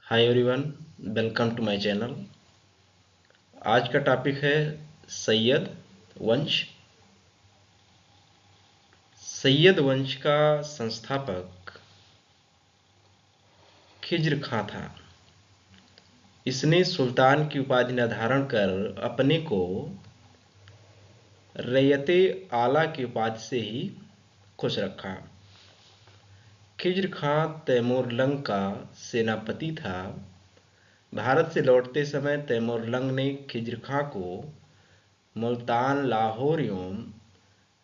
Hi everyone, welcome to my channel. आज का topic है सैयद वंश। सैयद वंश का संस्थापक खिज्र खां था। इसने सुल्तान की उपाधि न धारण कर अपने को रैयते आला की उपाधि से ही खुश रखा। खिज्र खां तैमूरलंग का सेनापति था। भारत से लौटते समय तैमूरलंग ने खिज्र खां को मुल्तान, लाहौर एवं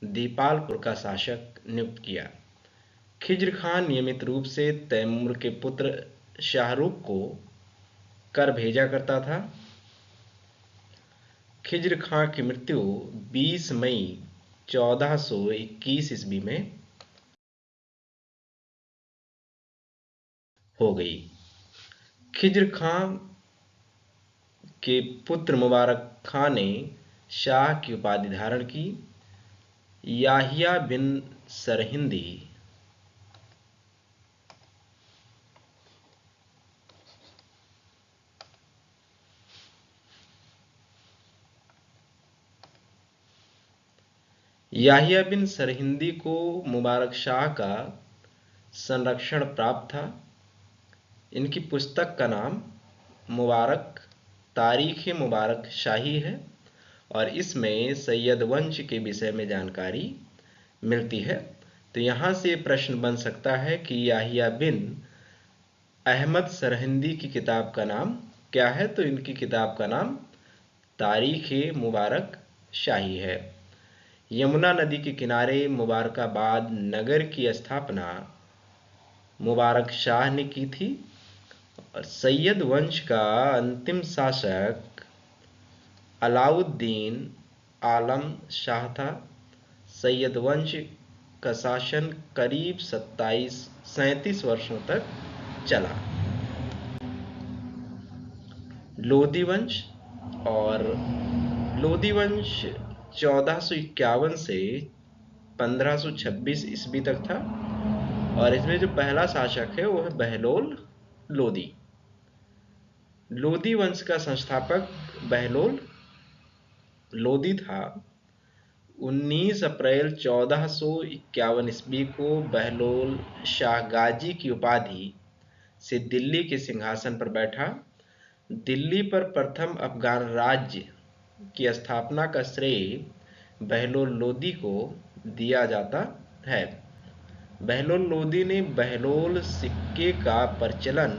दीपालपुर का शासक नियुक्त किया। खिज्र खां नियमित रूप से तैमूर के पुत्र शाहरुख को कर भेजा करता था। खिज्र खां की मृत्यु 20 मई 1421 ईस्वी में हो गई। खिज्र खां के पुत्र मुबारक खां ने शाह की उपाधि धारण की। याहिया बिन सरहिंदी याहिया बिन सरहिंदी को मुबारक शाह का संरक्षण प्राप्त था। इनकी पुस्तक का नाम मुबारक तारीख मुबारक शाही है और इसमें सैयद वंश के विषय में जानकारी मिलती है। तो यहाँ से प्रश्न बन सकता है कि याहिया बिन अहमद सरहिंदी की किताब का नाम क्या है। तो इनकी किताब का नाम तारीख मुबारक शाही है। यमुना नदी के किनारे मुबारकाबाद नगर की स्थापना मुबारक शाह ने की थी और सैयद वंश का अंतिम शासक अलाउद्दीन आलम शाह था। सैयद वंश का शासन करीब 37 वर्षों तक चला। लोधी वंश और लोधी वंश 1451 से 1526 ईस्वी तक था और इसमें जो पहला शासक है वो है बहलोल लोधी। लोधी वंश का संस्थापक बहलोल लोधी था। 19 अप्रैल 1451 ईस्वी को बहलोल शाह गाजी की उपाधि से दिल्ली के सिंहासन पर बैठा। दिल्ली पर प्रथम अफगान राज्य की स्थापना का श्रेय बहलोल लोधी को दिया जाता है। बहलोल लोधी ने बहलोल सिक्के का प्रचलन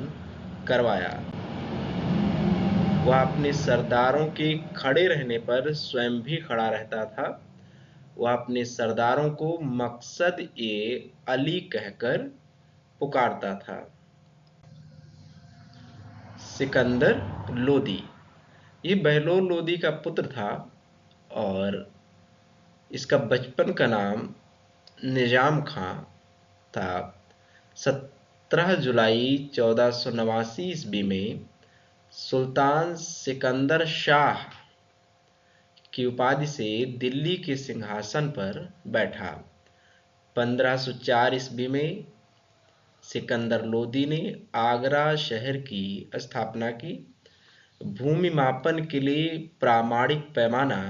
करवाया। वह अपने सरदारों के खड़े रहने पर स्वयं भी खड़ा रहता था। वह अपने सरदारों को मकसद ए अली कहकर पुकारता था। सिकंदर लोधी ये बहलोल लोधी का पुत्र था और इसका बचपन का नाम निजाम खां था। 17 जुलाई 1489 ईस्वी में सुल्तान सिकंदर शाह की उपाधि से दिल्ली के सिंहासन पर बैठा। 1504 ईस्वी में सिकंदर लोधी ने आगरा शहर की स्थापना की। भूमि मापन के लिए प्रामाणिक पैमाना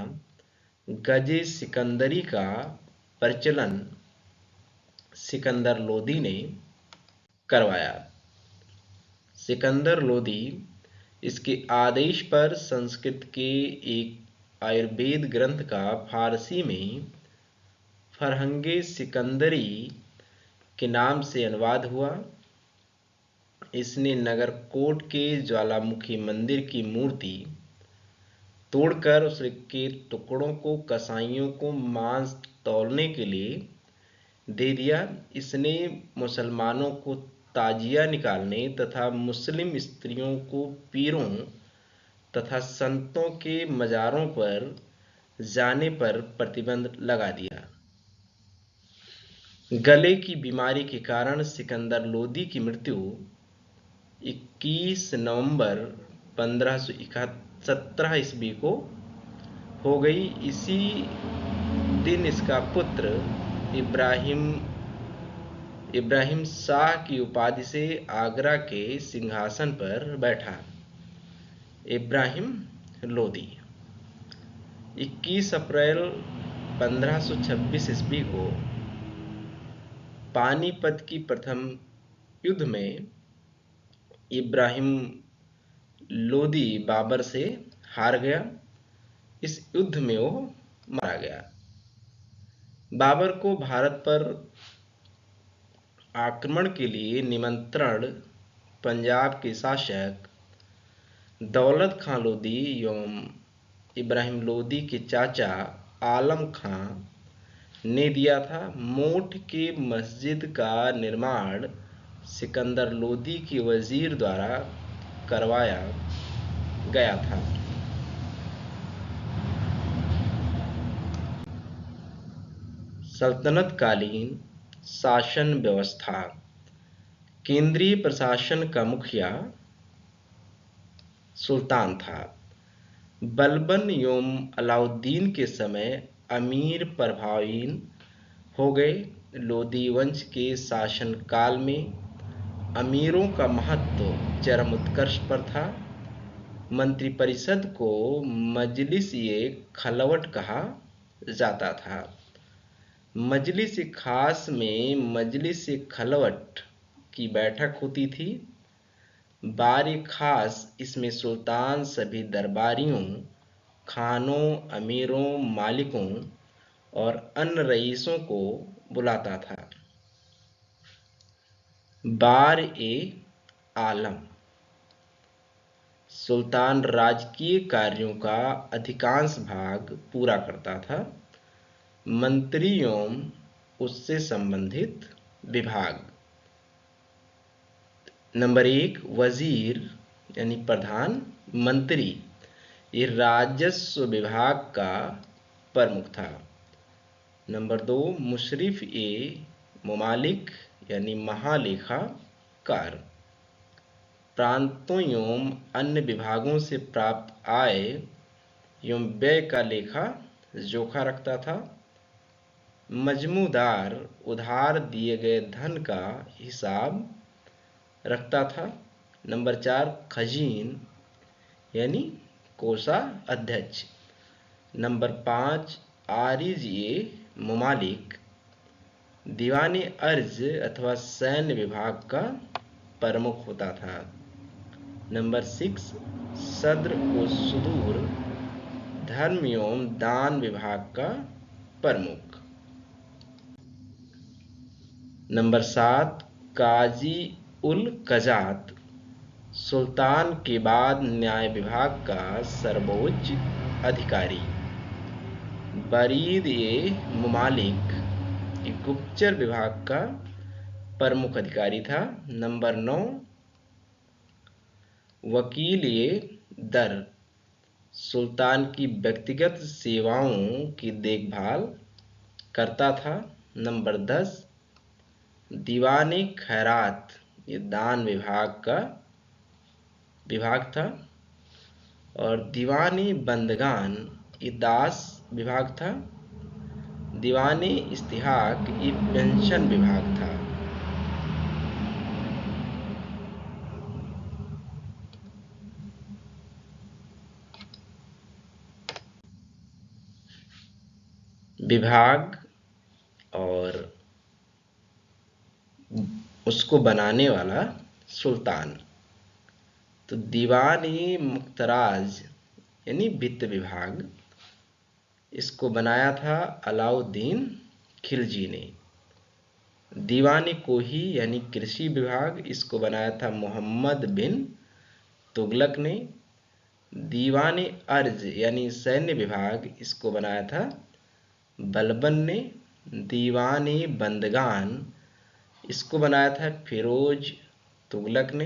गजे सिकंदरी का प्रचलन सिकंदर लोधी ने करवाया। सिकंदर लोधी इसके आदेश पर संस्कृत के एक आयुर्वेद ग्रंथ का फारसी में फरहंगे सिकंदरी के नाम से अनुवाद हुआ। इसने नगरकोट के ज्वालामुखी मंदिर की मूर्ति तोड़कर उसके टुकड़ों को कसाईयों को मांस तौलने के लिए दे दिया। इसने मुसलमानों को ताजिया निकालने तथा मुस्लिम स्त्रियों को पीरों तथा संतों के मजारों पर जाने पर प्रतिबंध लगा दिया। गले की बीमारी के कारण सिकंदर लोधी की मृत्यु 21 नवंबर 1517 ईस्वी को हो गई। इसी दिन इसका पुत्र इब्राहिम शाह की उपाधि से आगरा के सिंहासन पर बैठा। इब्राहिम लोदी 21 अप्रैल 1526 ईस्वी को पानीपत की प्रथम युद्ध में इब्राहिम लोदी बाबर से हार गया। इस युद्ध में वो मारा गया। बाबर को भारत पर आक्रमण के लिए निमंत्रण पंजाब के शासक दौलत खां लोदी एवं इब्राहिम लोदी के चाचा आलम खां ने दिया था। मोठ के मस्जिद का निर्माण सिकंदर लोदी के वजीर द्वारा करवाया गया था। सल्तनत कालीन शासन व्यवस्था। केंद्रीय प्रशासन का मुखिया सुल्तान था। बलबन एवं अलाउद्दीन के समय अमीर प्रभावहीन हो गए। लोदी वंश के शासनकाल में अमीरों का महत्व चरम उत्कर्ष पर था। मंत्रिपरिषद को मजलिस-ए-खलवत कहा जाता था। मजलिस-ए-खास में मजलिस-ए-खलवत की बैठक होती थी। बार-ए-खास इसमें सुल्तान सभी दरबारियों, खानों, अमीरों, मालिकों और अन्य रईसों को बुलाता था। बार-ए-आलम सुल्तान राजकीय कार्यों का अधिकांश भाग पूरा करता था। मंत्री एवं उससे संबंधित विभाग। नंबर 1 वजीर यानी प्रधान मंत्री, ये राजस्व विभाग का प्रमुख था। नंबर 2 मुशरिफ-ए-मुमालिक यानी महालेखाकार, प्रांतों एवं अन्य विभागों से प्राप्त आय एवं व्यय का लेखा जोखा रखता था। मजमूदार उधार दिए गए धन का हिसाब रखता था। नंबर 4 खजीन यानी कोषाध्यक्ष। नंबर 5 आरिज-ए-मुमालिक, दीवाने अर्ज अथवा सैन्य विभाग का प्रमुख होता था। नंबर 6 सद्र-ओ-सुदूर, धर्म एवं दान विभाग का प्रमुख। नंबर 7 काजी-उल-कजात, सुल्तान के बाद न्याय विभाग का सर्वोच्च अधिकारी। बरीद-ए-मुमालिक, गुप्तचर विभाग का प्रमुख अधिकारी था। नंबर 9 वकील-ए-दर, सुल्तान की व्यक्तिगत सेवाओं की देखभाल करता था। नंबर 10 दीवान-ए-खैरात, ये दान विभाग का विभाग था। और दीवान-ए-बंदगान, ये दास विभाग था। दीवान-ए-इस्तिहाक, ये पेंशन विभाग था। विभाग और उसको बनाने वाला सुल्तान। तो दीवान-ए-मुख्तराज यानी वित्त विभाग, इसको बनाया था अलाउद्दीन खिलजी ने। दीवान-ए-कोही यानी कृषि विभाग, इसको बनाया था मोहम्मद बिन तुगलक ने। दीवान-ए-अर्ज यानी सैन्य विभाग, इसको बनाया था बलबन ने। दीवान-ए-बंदगान, इसको बनाया था फिरोज तुगलक ने।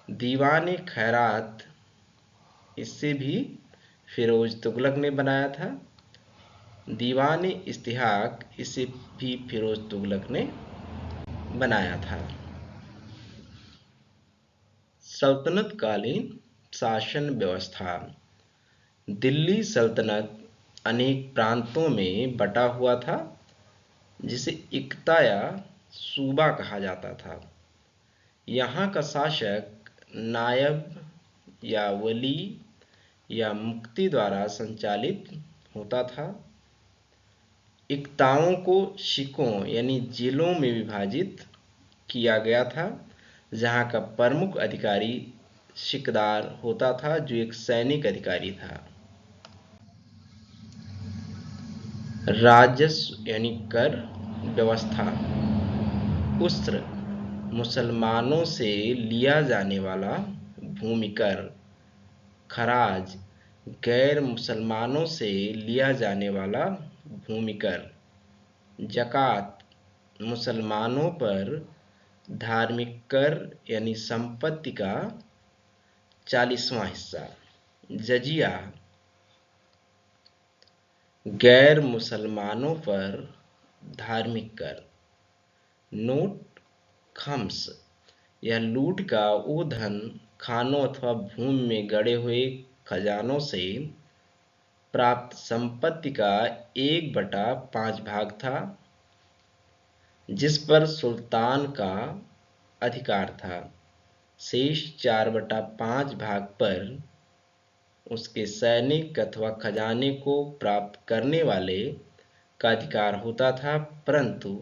दीवान-ए-खैरात, इससे भी फिरोज तुगलक ने बनाया था। दीवान-ए-इस्तिहाक, इसे भी फिरोज तुगलक ने बनाया था। सल्तनत कालीन शासन व्यवस्था। दिल्ली सल्तनत अनेक प्रांतों में बटा हुआ था, जिसे इक्ता या सूबा कहा जाता था। यहाँ का शासक नायब या वली या मुफ्ती द्वारा संचालित होता था। इक्ताओं को शिकों यानी जिलों में विभाजित किया गया था, जहाँ का प्रमुख अधिकारी सिकदार होता था, जो एक सैनिक अधिकारी था। राजस्व यानी कर व्यवस्था। उस्र मुसलमानों से लिया जाने वाला भूमि कर। खराज गैर मुसलमानों से लिया जाने वाला भूमि कर। ज़कात मुसलमानों पर धार्मिक कर यानी संपत्ति का 40वां हिस्सा। जजिया गैर मुसलमानों पर धार्मिक कर। नोट खम्स यह लूट का वो धन खानों अथवा भूमि में गड़े हुए खजानों से प्राप्त संपत्ति का 1/5 भाग था, जिस पर सुल्तान का अधिकार था। शेष 4/5 भाग पर उसके सैनिक अथवा खजाने को प्राप्त करने वाले का अधिकार होता था, परंतु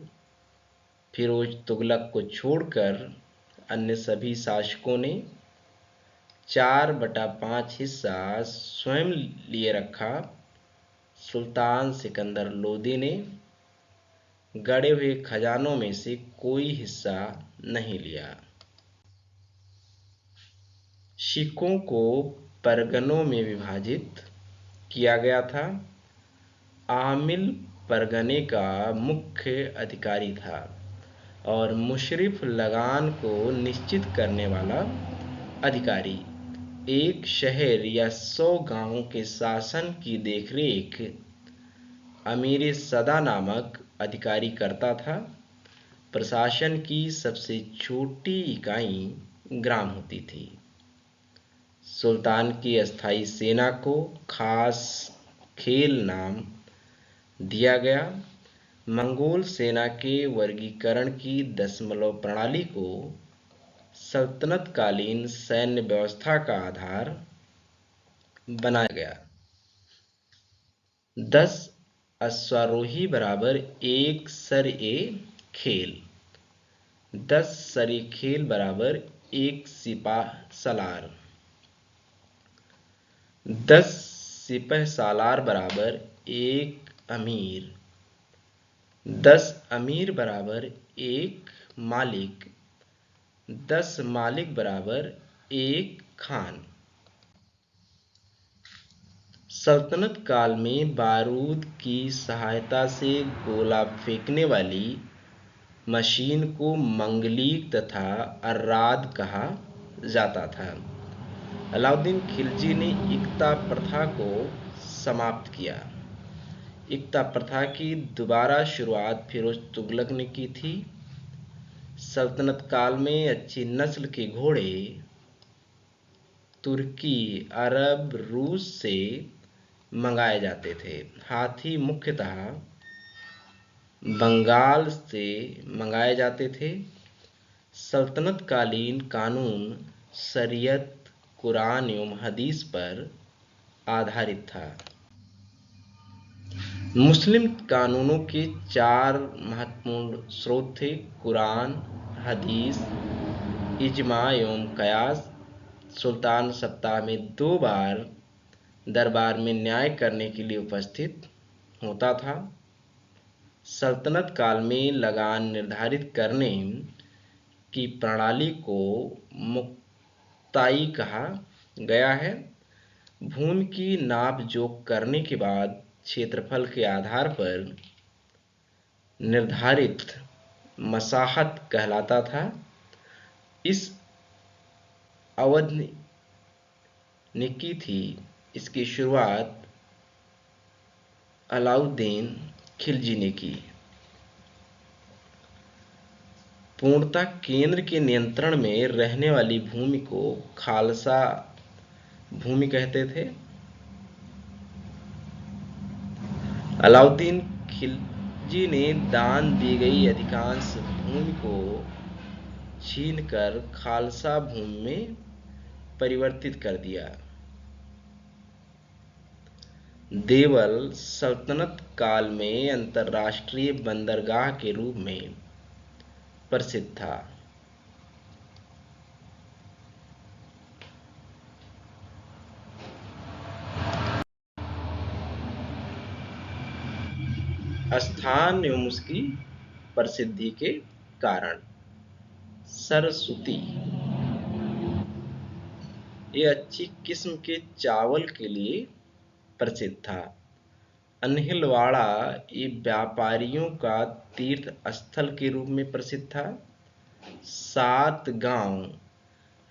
फिरोज तुगलक को छोड़कर अन्य सभी शासकों ने 4/5 हिस्सा स्वयं लिए रखा। सुल्तान सिकंदर लोदी ने गड़े हुए खजानों में से कोई हिस्सा नहीं लिया। सिखों को परगनों में विभाजित किया गया था। आमिल परगने का मुख्य अधिकारी था और मुशरिफ लगान को निश्चित करने वाला अधिकारी। एक शहर या 100 गांवों के शासन की देखरेख अमीर सदा नामक अधिकारी करता था। प्रशासन की सबसे छोटी इकाई ग्राम होती थी। सुल्तान की अस्थायी सेना को खास खेल नाम दिया गया। मंगोल सेना के वर्गीकरण की दशमलव प्रणाली को सल्तनतकालीन सैन्य व्यवस्था का आधार बनाया गया। 10 अश्वारोही बराबर 1 सर-ए खेल। 10 सर-ए खेल बराबर 1 सिपाह सलार। 10 सिपह सालार बराबर 1 अमीर। 10 अमीर बराबर 1 मालिक। 10 मालिक बराबर 1 खान। सल्तनत काल में बारूद की सहायता से गोला फेंकने वाली मशीन को मंगलीक तथा अर्राद कहा जाता था। अलाउद्दीन खिलजी ने इक्ता प्रथा को समाप्त किया। इक्ता प्रथा की दोबारा शुरुआत फिरोज तुगलक ने की थी। सल्तनत काल में अच्छी नस्ल के घोड़े तुर्की, अरब, रूस से मंगाए जाते थे। हाथी मुख्यतः बंगाल से मंगाए जाते थे। सल्तनत कालीन कानून शरीयत, कुरान एवं हदीस पर आधारित था। मुस्लिम कानूनों के 4 महत्वपूर्ण स्रोत थे: कुरान, हदीस, इजमा एवं कयास। सुल्तान सप्ताह में 2 बार दरबार में न्याय करने के लिए उपस्थित होता था। सल्तनत काल में लगान निर्धारित करने की प्रणाली को मुक्ताई कहा गया है। भूमि की नाप जोख करने के बाद क्षेत्रफल के आधार पर निर्धारित मसाहत कहलाता था। इस अवध ने की थी। इसकी शुरुआत अलाउद्दीन खिलजी ने की। पूर्णतः केंद्र के नियंत्रण में रहने वाली भूमि को खालसा भूमि कहते थे। अलाउद्दीन जी ने दान दी गई अधिकांश भूमि को छीनकर खालसा भूमि में परिवर्तित कर दिया। देवल सल्तनत काल में अंतर्राष्ट्रीय बंदरगाह के रूप में प्रसिद्ध था। स्थान एवं उसकी प्रसिद्धि के कारण सरस्वती, ये अच्छी किस्म के चावल के लिए प्रसिद्ध था। अनहिलवाड़ा ये व्यापारियों का तीर्थ स्थल के रूप में प्रसिद्ध था। सात गांव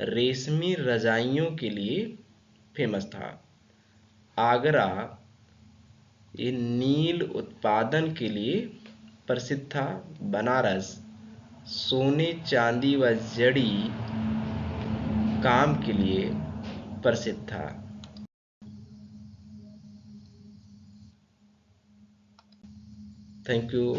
रेशमी रजाइयों के लिए फेमस था। आगरा ये नील उत्पादन के लिए प्रसिद्ध था। बनारस सोने चांदी व जड़ी काम के लिए प्रसिद्ध था। Thank you.